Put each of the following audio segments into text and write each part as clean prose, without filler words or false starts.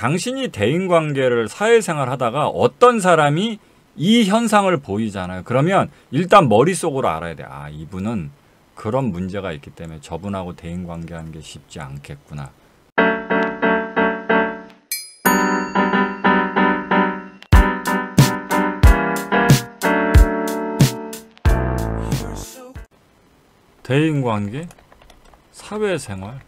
당신이 대인관계를 사회생활 하다가 어떤 사람이 이 현상을 보이잖아요. 그러면 일단 머릿속으로 알아야 돼. 아, 이분은 그런 문제가 있기 때문에 저분하고 대인관계하는 게 쉽지 않겠구나. 대인관계, 사회생활을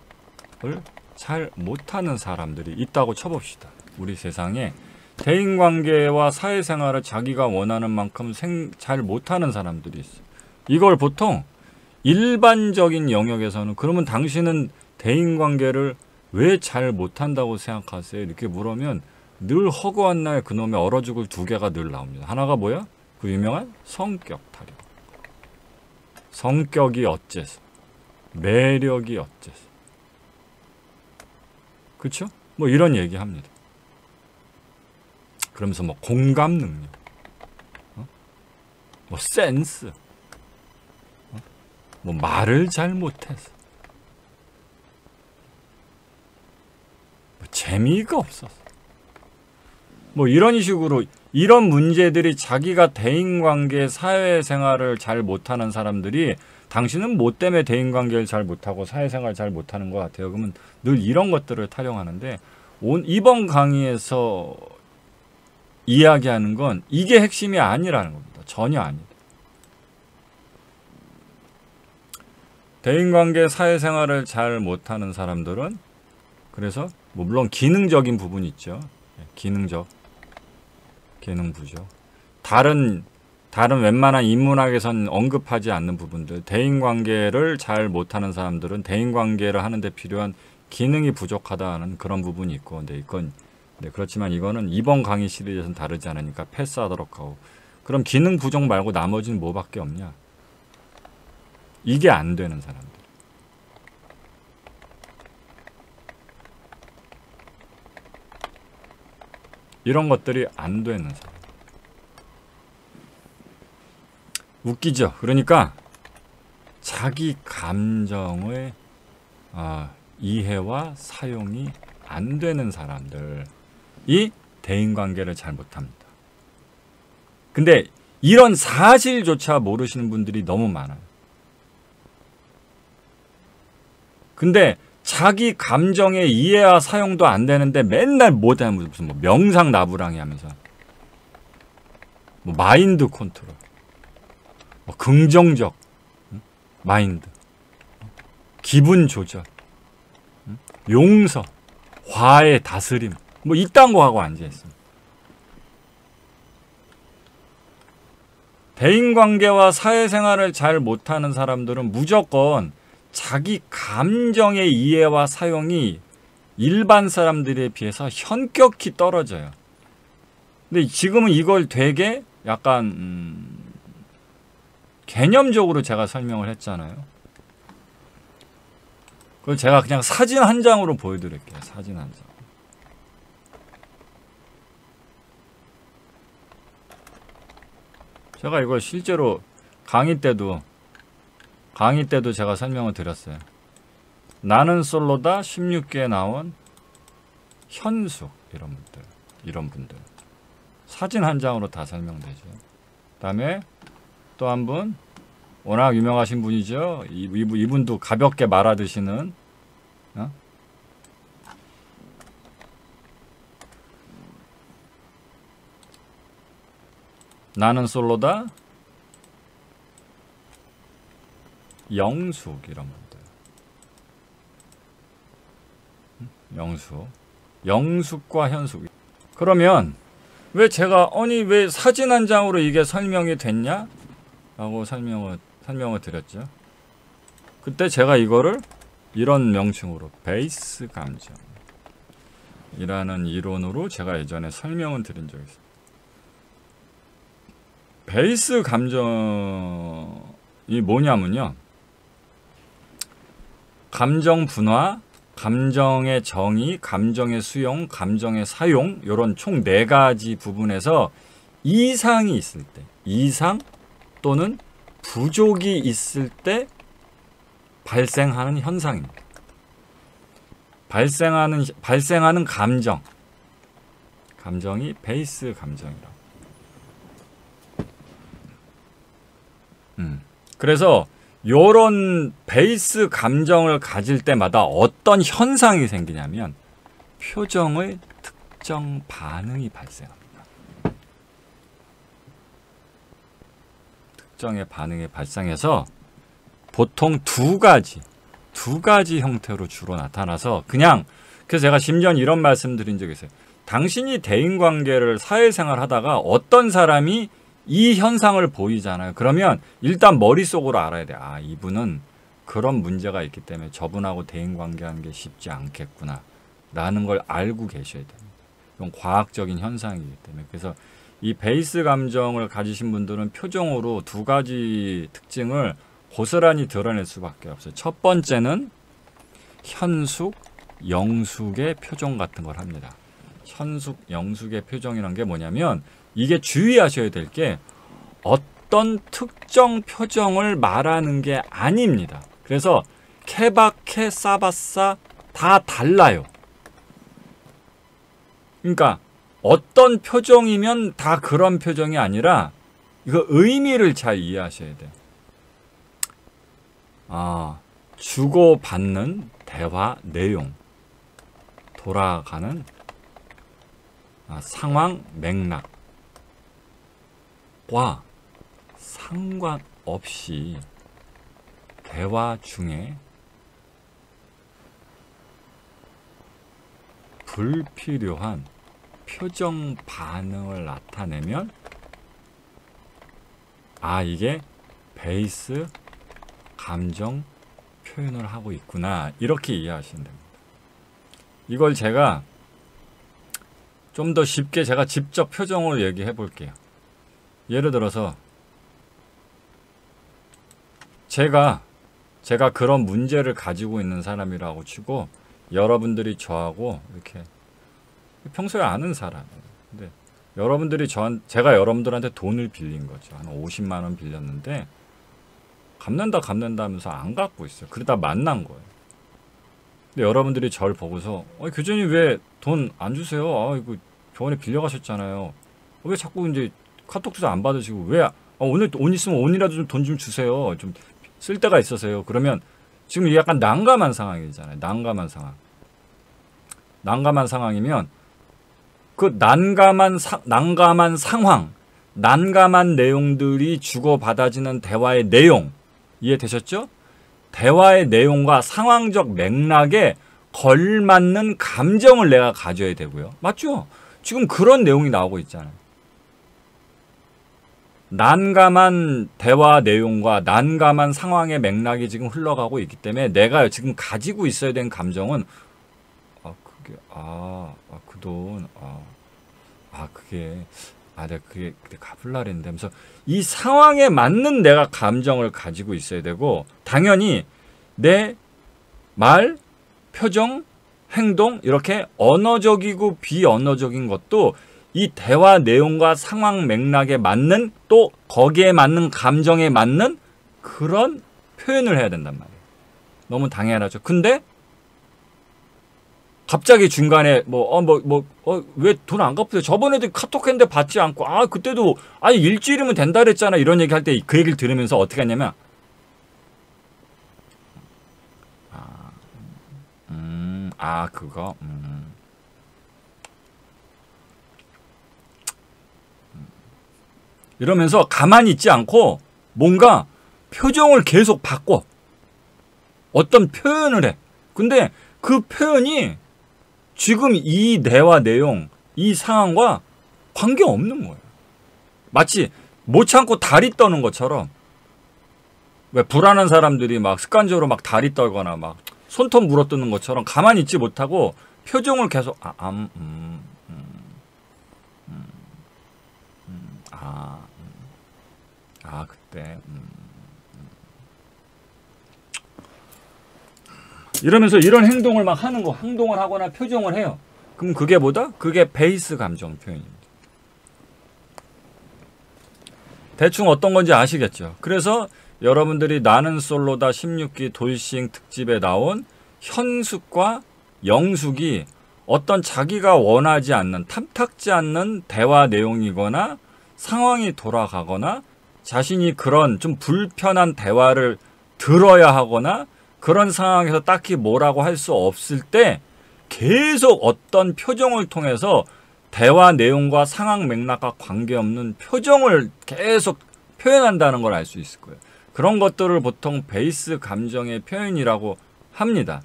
잘 못하는 사람들이 있다고 쳐봅시다. 우리 세상에 대인관계와 사회생활을 자기가 원하는 만큼 잘 못하는 사람들이 있어요. 이걸 보통 일반적인 영역에서는 그러면 당신은 대인관계를 왜 잘 못한다고 생각하세요? 이렇게 물으면 늘 허구한 날 그놈의 얼어 죽을 두 개가 늘 나옵니다. 하나가 뭐야? 그 유명한 성격 타령. 성격이 어째서, 매력이 어째서. 그쵸? 뭐 이런 얘기 합니다. 그러면서 뭐 공감 능력, 뭐 센스, 뭐 말을 잘 못해서, 뭐 재미가 없어서, 뭐 이런 식으로 이런 문제들이 자기가 대인관계, 사회생활을 잘 못하는 사람들이 당신은 뭐 때문에 대인관계를 잘 못하고 사회생활을 잘 못하는 것 같아요. 그러면 늘 이런 것들을 타령하는데 이번 강의에서 이야기하는 건 이게 핵심이 아니라는 겁니다. 전혀 아니다. 대인관계, 사회생활을 잘 못하는 사람들은 그래서 뭐 물론 기능적인 부분이 있죠. 기능 부족. 다른 웬만한 인문학에선 언급하지 않는 부분들. 대인관계를 잘 못하는 사람들은 대인관계를 하는데 필요한 기능이 부족하다는 그런 부분이 있고, 근데 그렇지만 이거는 이번 강의 시리즈에서는 다르지 않으니까 패스하도록 하고. 그럼 기능 부족 말고 나머지는 뭐밖에 없냐? 이게 안 되는 사람들. 이런 것들이 안 되는 사람. 웃기죠? 그러니까 자기 감정의 이해와 사용이 안 되는 사람들이 대인관계를 잘 못합니다. 근데 이런 사실조차 모르시는 분들이 너무 많아요. 근데 자기 감정의 이해와 사용도 안 되는데 맨날 무슨 뭐 명상나부랑이 하면서 뭐 마인드 컨트롤, 뭐 긍정적 마인드, 기분 조절, 용서, 화해, 다스림, 뭐 이딴 거 하고 앉아있습니다. 대인관계와 사회생활을 잘 못하는 사람들은 무조건 자기 감정의 이해와 사용이 일반 사람들에 비해서 현격히 떨어져요. 근데 지금은 이걸 되게 약간 개념적으로 제가 설명을 했잖아요. 그걸 제가 그냥 사진 한 장으로 보여드릴게요. 사진 한 장. 제가 이걸 실제로 강의 때도 제가 설명을 드렸어요. 나는 솔로다 16기에 나온 현숙 이런 분들 사진 한 장으로 다 설명되죠. 그다음에 또 한 분 워낙 유명하신 분이죠. 이분도 가볍게 말아드시는 나는 솔로다 영숙 이런 분들. 영숙과 현숙. 그러면 왜 제가 왜 사진 한 장으로 이게 설명이 됐냐? 라고 설명을 드렸죠. 그때 제가 이거를 이런 명칭으로 베이스 감정이라는 이론으로 제가 예전에 설명을 드린 적이 있어요. 베이스 감정이 뭐냐면요. 감정 분화, 감정의 정의, 감정의 수용, 감정의 사용 이런 총 4가지 부분에서 이상이 있을 때, 이상 또는 부족이 있을 때 발생하는 현상입니다. 발생하는 감정, 감정이 베이스 감정이라고. 그래서 요런 베이스 감정을 가질 때마다 어떤 현상이 생기냐면 표정의 특정 반응이 발생합니다. 특정의 반응이 발생해서 보통 두 가지 형태로 주로 나타나서 그냥 그래서 제가 심지어 이런 말씀 드린 적이 있어요. 당신이 대인관계를 사회생활 하다가 어떤 사람이 이 현상을 보이잖아요. 그러면 일단 머릿속으로 알아야 돼. 아, 이분은 그런 문제가 있기 때문에 저분하고 대인관계하는 게 쉽지 않겠구나 라는 걸 알고 계셔야 됩니다. 이건 과학적인 현상이기 때문에. 그래서 이 베이스 감정을 가지신 분들은 표정으로 두 가지 특징을 고스란히 드러낼 수밖에 없어요. 첫 번째는 현숙, 영숙의 표정 같은 걸 합니다. 현숙, 영숙의 표정이란 게 뭐냐면 이게 주의하셔야 될 게 어떤 특정 표정을 말하는 게 아닙니다. 그래서 케바케, 싸바싸 다 달라요. 그러니까 어떤 표정이면 다 그런 표정이 아니라 이거 의미를 잘 이해하셔야 돼요. 주고받는 대화 내용, 돌아가는 상황 맥락과 상관없이 대화 중에 불필요한 표정 반응을 나타내면 이게 베이스 감정 표현을 하고 있구나 이렇게 이해하시면 됩니다. 이걸 제가 좀 더 쉽게 제가 직접 표정으로 얘기해 볼게요. 예를 들어서 제가 그런 문제를 가지고 있는 사람이라고 치고 여러분들이 저하고 이렇게 평소에 아는 사람이에요. 근데 여러분들이 제가 여러분들한테 돈을 빌린 거죠. 한 50만 원 빌렸는데 갚는다 하면서 안 갚고 있어요. 그러다 만난 거예요. 근데 여러분들이 저를 보고서 교수님 왜 돈 안 주세요? 이거 저번에 빌려가셨잖아요. 왜 자꾸 이제 카톡도 안 받으시고 왜 오늘 돈 있으면 오늘이라도 좀 돈 좀 주세요. 좀 쓸 데가 있어서요. 그러면 지금 약간 난감한 상황이잖아요. 난감한 상황이면 그 난감한 상황, 난감한 내용들이 주고받아지는 대화의 내용 이해되셨죠? 대화의 내용과 상황적 맥락에 걸맞는 감정을 내가 가져야 되고요. 맞죠? 지금 그런 내용이 나오고 있잖아요. 난감한 대화 내용과 난감한 상황의 맥락이 지금 흘러가고 있기 때문에 내가 지금 가지고 있어야 되는 감정은 그 돈, 내가 그게 갚으려고 했는데 하면서 이 상황에 맞는 내가 감정을 가지고 있어야 되고 당연히 내 말, 표정, 행동 이렇게 언어적이고 비언어적인 것도 이 대화 내용과 상황 맥락에 맞는 또 거기에 맞는 감정에 맞는 그런 표현을 해야 된단 말이에요. 너무 당연하죠. 근데 갑자기 중간에 왜 돈 안 갚으세요? 저번에도 카톡 했는데 받지 않고 그때도 일주일이면 된다 그랬잖아. 이런 얘기 할 때 그 얘기를 들으면서 어떻게 하냐면 그거 이러면서 가만히 있지 않고 뭔가 표정을 계속 바꿔. 어떤 표현을 해. 근데 그 표현이 지금 이 대화 내용, 이 상황과 관계없는 거예요. 마치 못 참고 다리 떠는 것처럼 왜 불안한 사람들이 막 습관적으로 막 다리 떨거나 막 손톱 물어뜯는 것처럼 가만히 있지 못하고 표정을 계속 그때 이러면서 이런 행동을 막 행동을 하거나 표정을 해요. 그럼 그게 뭐다? 그게 베이스 감정 표현입니다. 대충 어떤 건지 아시겠죠? 그래서 여러분들이 나는 솔로다 16기 돌싱 특집에 나온 현숙과 영숙이 어떤 자기가 원하지 않는, 탐탁지 않는 대화 내용이거나 상황이 돌아가거나 자신이 그런 좀 불편한 대화를 들어야 하거나 그런 상황에서 딱히 뭐라고 할 수 없을 때 계속 어떤 표정을 통해서 대화 내용과 상황 맥락과 관계없는 표정을 계속 표현한다는 걸 알 수 있을 거예요. 그런 것들을 보통 베이스 감정의 표현이라고 합니다.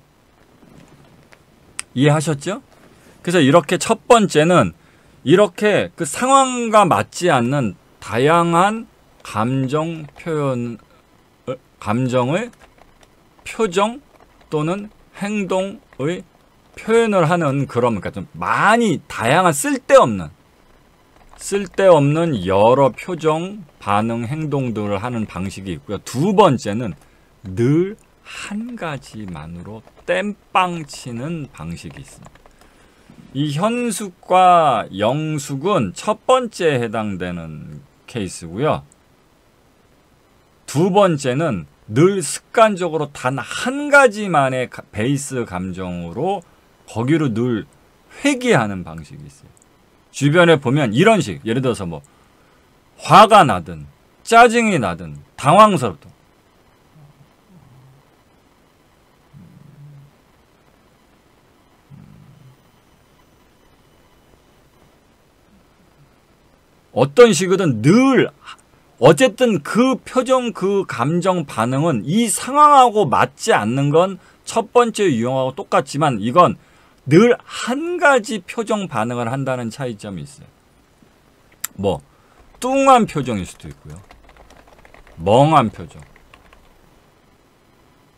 이해하셨죠? 그래서 이렇게 첫 번째는 이렇게 그 상황과 맞지 않는 다양한 감정 표현, 감정의 표정 또는 행동의 표현을 하는 그런, 그러니까 좀 많이 다양한 쓸데없는 여러 표정, 반응, 행동들을 하는 방식이 있고요. 두 번째는 늘 한 가지만으로 땜빵 치는 방식이 있습니다. 이 현숙과 영숙은 첫 번째에 해당되는 케이스고요. 두 번째는 늘 습관적으로 단 한 가지만의 베이스 감정으로 거기로 늘 회귀하는 방식이 있어요. 주변에 보면 이런 식, 예를 들어서 뭐 화가 나든 짜증이 나든 당황스럽든 어떤 식이든 늘 어쨌든 그 표정, 그 감정 반응은 이 상황하고 맞지 않는 건 첫 번째 유형하고 똑같지만 이건 늘 한 가지 표정 반응을 한다는 차이점이 있어요. 뭐 뚱한 표정일 수도 있고요. 멍한 표정,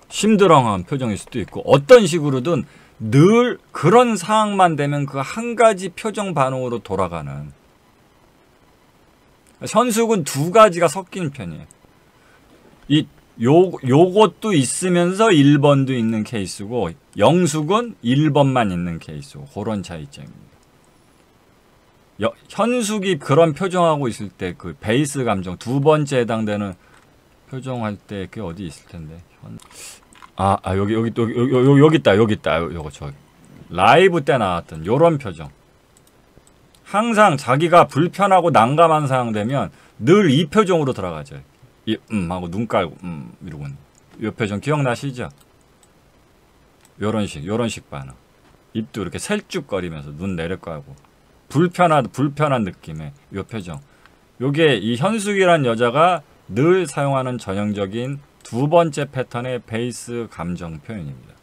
심드렁한 표정일 수도 있고 어떤 식으로든 늘 그런 상황만 되면 그 한 가지 표정 반응으로 돌아가는, 현숙은 두 가지가 섞인 편이에요. 요것도 있으면서 1번도 있는 케이스고 영숙은 1번만 있는 케이스고 그런 차이점입니다. 현숙이 그런 표정하고 있을 때 그 베이스 감정 두 번째 해당되는 표정할 때 그게 어디 있을 텐데. 여기 있다. 요거 저기. 라이브 때 나왔던 요런 표정. 항상 자기가 불편하고 난감한 상황 되면 늘 이 표정으로 들어가죠. 하고 눈 깔고 이러고 이 표정 기억나시죠? 요런 식 반응. 입도 이렇게 셀쭉거리면서 눈 내려깔고 불편한 느낌의 이 표정. 요게 이 현숙이란 여자가 늘 사용하는 전형적인 두 번째 패턴의 베이스 감정 표현입니다.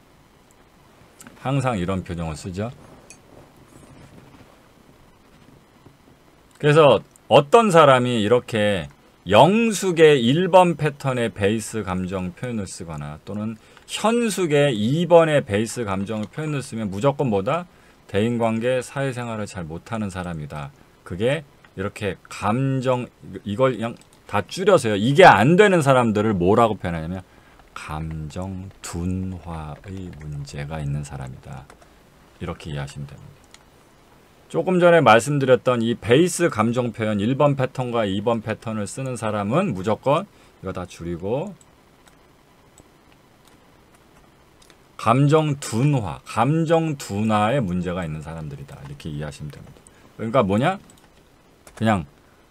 항상 이런 표정을 쓰죠. 그래서 어떤 사람이 이렇게 영숙의 1번 패턴의 베이스 감정 표현을 쓰거나 또는 현숙의 2번의 베이스 감정 표현을 쓰면 무조건 뭐다? 대인관계 사회생활을 잘 못하는 사람이다. 그게 이렇게 감정, 이걸 그냥 다 줄여서요. 이게 안 되는 사람들을 뭐라고 표현하냐면 감정 둔화의 문제가 있는 사람이다. 이렇게 이해하시면 됩니다. 조금 전에 말씀드렸던 이 베이스 감정 표현 1번 패턴과 2번 패턴을 쓰는 사람은 무조건 이거 다 줄이고 감정 둔화에 문제가 있는 사람들이다. 이렇게 이해하시면 됩니다. 그러니까 뭐냐? 그냥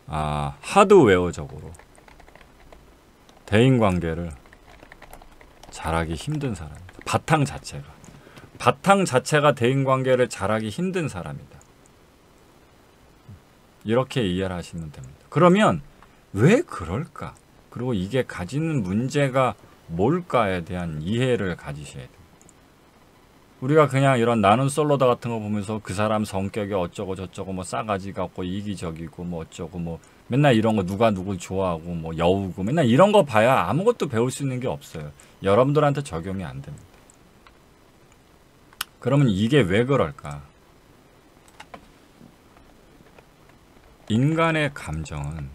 하드웨어적으로 대인관계를 잘하기 힘든 사람이다. 바탕 자체가 대인관계를 잘하기 힘든 사람이다. 이렇게 이해를 하시면 됩니다. 그러면 왜 그럴까? 그리고 이게 가지는 문제가 뭘까에 대한 이해를 가지셔야 돼요. 우리가 그냥 이런 나는 솔로다 같은 거 보면서 그 사람 성격이 어쩌고 저쩌고 뭐 싸가지 같고 이기적이고 뭐 어쩌고 뭐 맨날 이런 거 누가 누굴 좋아하고 뭐 여우고 맨날 이런 거 봐야 아무것도 배울 수 있는 게 없어요. 여러분들한테 적용이 안 됩니다. 그러면 이게 왜 그럴까? 인간의 감정은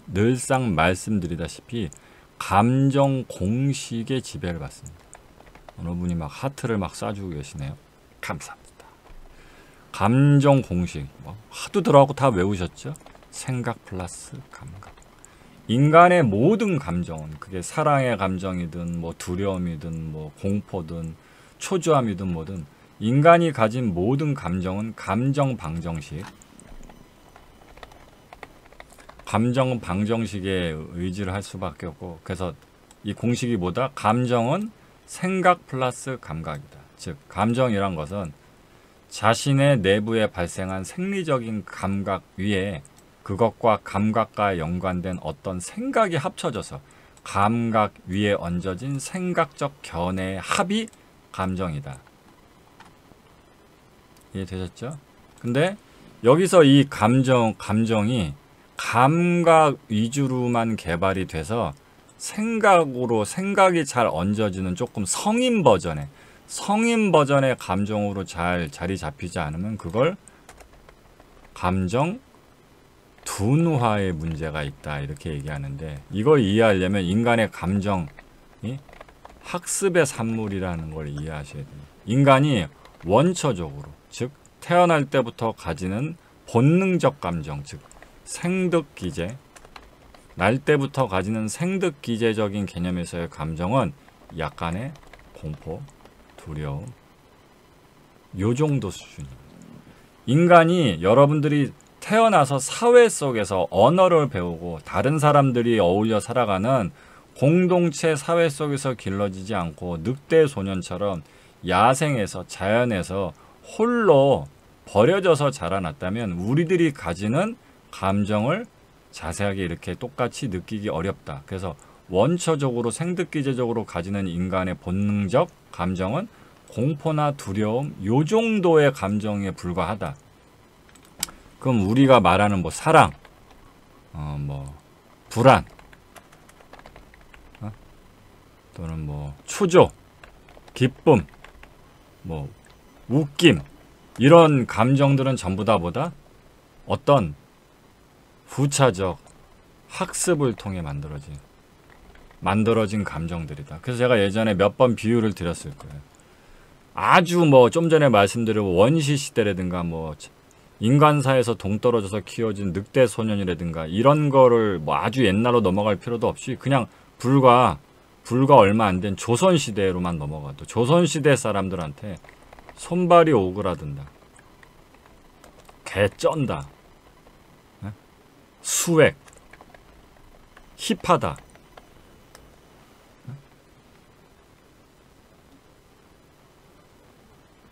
늘상 말씀드리다시피 감정 공식의 지배를 받습니다. 어느 분이 막 하트를 막 쏴주고 계시네요. 감사합니다. 감정 공식 하도 들어가고 다 외우셨죠? 생각 플러스 감각. 인간의 모든 감정은 그게 사랑의 감정이든 뭐 두려움이든 뭐 공포든 초조함이든 뭐든 인간이 가진 모든 감정은 감정 방정식, 감정 방정식에 의지를 할 수밖에 없고, 그래서 이 공식이 뭐다? 감정은 생각 플러스 감각이다. 즉 감정이란 것은 자신의 내부에 발생한 생리적인 감각 위에 그것과 감각과 연관된 어떤 생각이 합쳐져서 감각 위에 얹어진 생각적 견해의 합이 감정이다. 이해되셨죠? 근데 여기서 이 감정이 감각 위주로만 개발이 돼서 생각이 잘 얹어지는 조금 성인 버전의 감정으로 잘 자리 잡히지 않으면 그걸 감정 둔화의 문제가 있다 이렇게 얘기하는데, 이걸 이해하려면 인간의 감정이 학습의 산물이라는 걸 이해하셔야 됩니다. 인간이 원초적으로, 즉 태어날 때부터 가지는 본능적 감정, 즉 생득기제, 날 때부터 가지는 생득기제적인 개념에서의 감정은 약간의 공포, 두려움, 요 정도 수준입니다. 인간이, 여러분들이 태어나서 사회 속에서 언어를 배우고 다른 사람들이 어울려 살아가는 공동체 사회 속에서 길러지지 않고 늑대 소년처럼 야생에서, 자연에서 홀로 버려져서 자라났다면 우리들이 가지는 감정을 자세하게 이렇게 똑같이 느끼기 어렵다. 그래서 원초적으로 생득기제적으로 가지는 인간의 본능적 감정은 공포나 두려움, 요 정도의 감정에 불과하다. 그럼 우리가 말하는 뭐 사랑, 불안, 또는 뭐 추조, 기쁨, 뭐 웃김, 이런 감정들은 전부 다 뭐다? 어떤 후차적 학습을 통해 만들어진 감정들이다. 그래서 제가 예전에 몇 번 비유를 드렸을 거예요. 아주 뭐 좀 전에 말씀드린 원시 시대라든가 뭐 인간사에서 동떨어져서 키워진 늑대 소년이라든가 이런 거를 뭐 아주 옛날로 넘어갈 필요도 없이 그냥 불과 얼마 안 된 조선 시대로만 넘어가도 조선 시대 사람들한테 손발이 오그라든다, 개쩐다, 수액, 힙하다,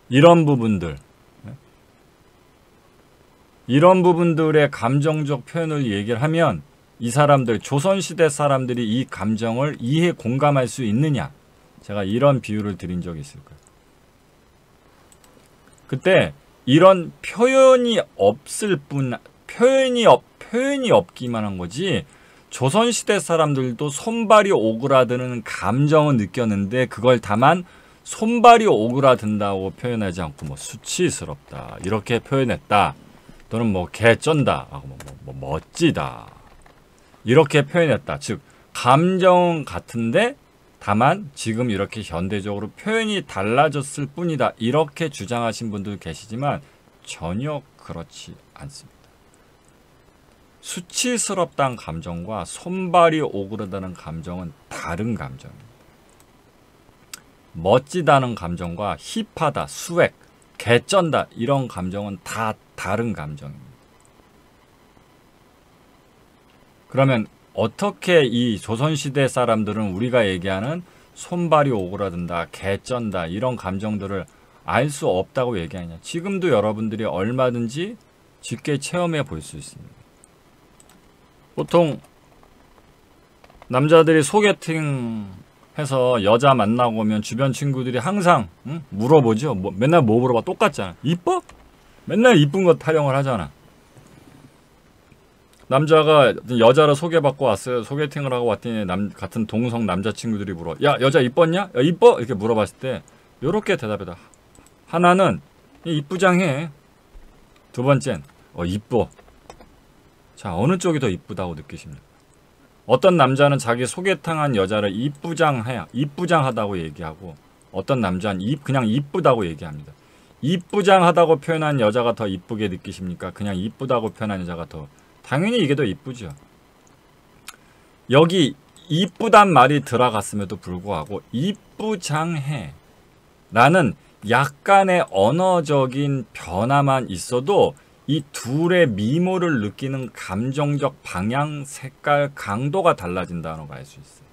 이런 부분들의 감정적 표현을 얘기를 하면 이 사람들, 조선시대 사람들이 이 감정을 공감할 수 있느냐, 제가 이런 비유를 드린 적이 있을 거예요. 그때 이런 표현이 없기만 한 거지, 조선시대 사람들도 손발이 오그라드는 감정은 느꼈는데 그걸 다만 손발이 오그라든다고 표현하지 않고 뭐 수치스럽다 이렇게 표현했다, 또는 뭐 개쩐다 하고 뭐 멋지다 이렇게 표현했다. 즉 감정 같은데 다만 지금 이렇게 현대적으로 표현이 달라졌을 뿐이다 이렇게 주장하신 분들 계시지만 전혀 그렇지 않습니다. 수치스럽다는 감정과 손발이 오그라드는 감정은 다른 감정입니다. 멋지다는 감정과 힙하다, 수액, 개쩐다 이런 감정은 다 다른 감정입니다. 그러면 어떻게 이 조선시대 사람들은 우리가 얘기하는 손발이 오그라든다, 개쩐다 이런 감정들을 알 수 없다고 얘기하냐. 지금도 여러분들이 얼마든지 쉽게 체험해 볼 수 있습니다. 보통 남자들이 소개팅 해서 여자 만나고 오면 주변 친구들이 항상 물어보죠. 맨날 뭐 물어봐? 똑같잖아. 이뻐? 맨날 이쁜 거 타령을 하잖아. 남자가 여자를 소개받고 왔어요. 소개팅을 하고 왔더니 같은 동성 남자친구들이 물어. 야, 여자 이뻤냐? 야, 이뻐? 이렇게 물어봤을 때 요렇게 대답해다. 하나는 이쁘장해. 두 번째는 이뻐. 자, 어느 쪽이 더 이쁘다고 느끼십니까? 어떤 남자는 자기 소개팅한 여자를 이쁘장하다고 얘기하고, 어떤 남자는 그냥 이쁘다고 얘기합니다. 이쁘장하다고 표현한 여자가 더 이쁘게 느끼십니까? 그냥 이쁘다고 표현한 여자가 더, 당연히 이게 더 이쁘죠. 여기 이쁘단 말이 들어갔음에도 불구하고 이쁘장해 라는 약간의 언어적인 변화만 있어도 이 둘의 미모를 느끼는 감정적 방향, 색깔, 강도가 달라진다는 걸 알 수 있어요.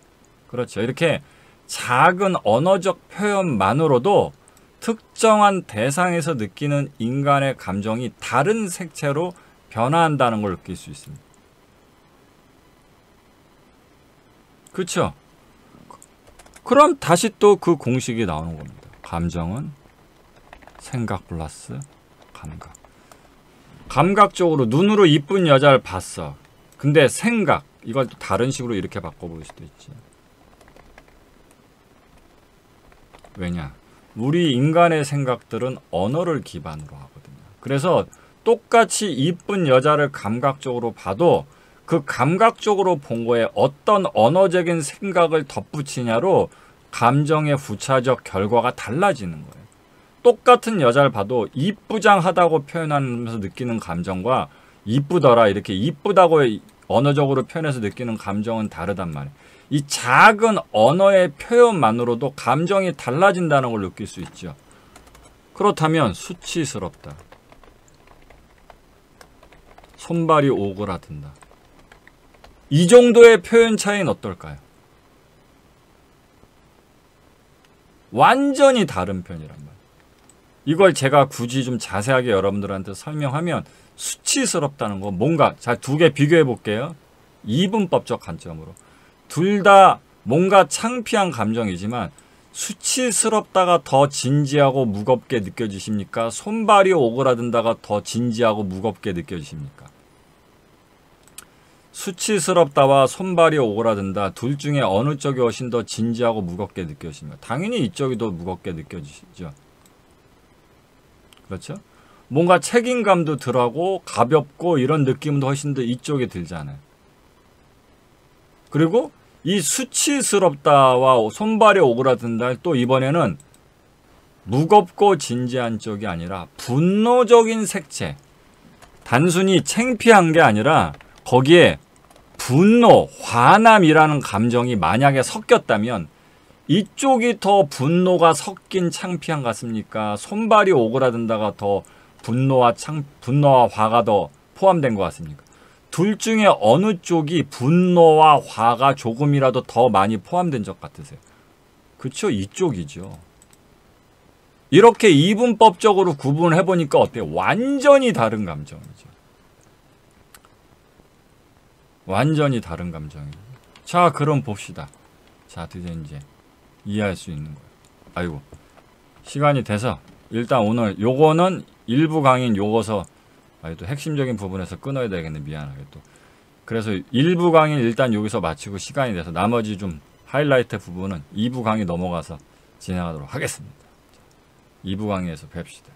그렇죠. 이렇게 작은 언어적 표현만으로도 특정한 대상에서 느끼는 인간의 감정이 다른 색채로 변화한다는 걸 느낄 수 있습니다. 그렇죠? 그럼 다시 또 그 공식이 나오는 겁니다. 감정은 생각 플러스 감각. 감각적으로 눈으로 이쁜 여자를 봤어. 근데 생각, 이걸 또 다른 식으로 이렇게 바꿔볼 수도 있지. 왜냐? 우리 인간의 생각들은 언어를 기반으로 하거든요. 그래서 똑같이 이쁜 여자를 감각적으로 봐도 그 감각적으로 본 거에 어떤 언어적인 생각을 덧붙이냐로 감정의 부차적 결과가 달라지는 거예요. 똑같은 여자를 봐도 이쁘장하다고 표현하면서 느끼는 감정과 이쁘더라 이렇게 이쁘다고 언어적으로 표현해서 느끼는 감정은 다르단 말이에요. 이 작은 언어의 표현만으로도 감정이 달라진다는 걸 느낄 수 있죠. 그렇다면 수치스럽다. 손발이 오그라든다. 이 정도의 표현 차이는 어떨까요? 완전히 다른 편이란 말이에요. 이걸 제가 굳이 좀 자세하게 여러분들한테 설명하면 수치스럽다는 거 뭔가 자, 두 개 비교해 볼게요. 이분법적 관점으로. 둘 다 뭔가 창피한 감정이지만 수치스럽다가 더 진지하고 무겁게 느껴지십니까? 손발이 오그라든다가 더 진지하고 무겁게 느껴지십니까? 수치스럽다와 손발이 오그라든다 둘 중에 어느 쪽이 훨씬 더 진지하고 무겁게 느껴지십니까? 당연히 이쪽이 더 무겁게 느껴지시죠. 그렇죠? 뭔가 책임감도 덜하고 가볍고 이런 느낌도 훨씬 더 이쪽에 들잖아요. 그리고 이 수치스럽다와 손발이 오그라든다 또 이번에는 무겁고 진지한 쪽이 아니라 분노적인 색채. 단순히 창피한 게 아니라 거기에 분노, 화남이라는 감정이 만약에 섞였다면 이쪽이 더 분노가 섞인 창피한 것 같습니까? 손발이 오그라든다가 더 분노와 화가 더 포함된 것 같습니까? 둘 중에 어느 쪽이 분노와 화가 조금이라도 더 많이 포함된 것 같으세요? 그렇죠? 이쪽이죠. 이렇게 이분법적으로 구분해보니까 어때요? 완전히 다른 감정이죠. 완전히 다른 감정이에요. 자, 그럼 봅시다. 자, 드디어 이제 이해할 수 있는 거예요. 아이고, 시간이 돼서 일단 오늘 요거는 일부 강의인 요거서 또 핵심적인 부분에서 끊어야 되겠네. 미안하게 또. 그래서 일부 강의 일단 여기서 마치고 시간이 돼서 나머지 좀 하이라이트 부분은 2부 강의 넘어가서 진행하도록 하겠습니다. 2부 강의에서 뵙시다.